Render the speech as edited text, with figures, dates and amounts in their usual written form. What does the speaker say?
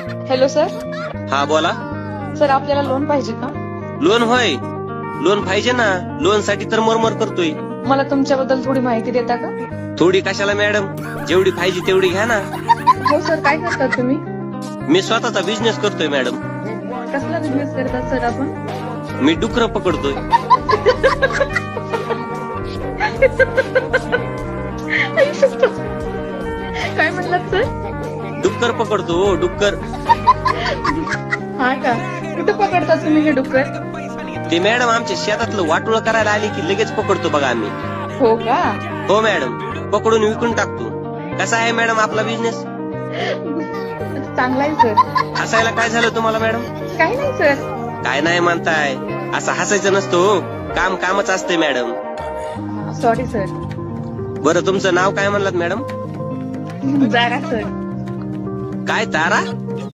Hello sir. हा बोला. Sir आपल्याला लोन पाहिजे का? लोन होय, लोन पाहिजे ना. लोन साठी तर मरमर करतोय. मला तुमच्याबद्दल थोडी माहिती देता का? थोडी कशाला मॅडम, जेवढी पाहिजे तेवढी घ्या ना. हो सर, काय करतात तुम्ही? मी स्वतःचा बिझनेस करतोय मॅडम. कसला बिझनेस करतात सर आपण? मी डुकर पकडतोय. काय म्हणलात सर? डुक्कर पकडतो हो, डुक्कर. हा का? कुठे पकडतात तुम्ही हे डुक्कर? ते मॅडम आमच्या शेतातलं वाटोळ करायला आली की लगेच पकडतो बघा आम्ही. हो का? हो मॅडम, पकडून विकून टाकतो. कसा आहे मॅडम आपला बिझनेस? चांगला आहे सर. हसायला काय झालं तुम्हाला मॅडम? काही नाही सर. काय नाही म्हणताय, असं हसायचं नसतं हो. काम कामच असते मॅडम. Sorry sir. बरं तुमचं नाव काय म्हणलात मॅडम? Zara sir. काय तारा?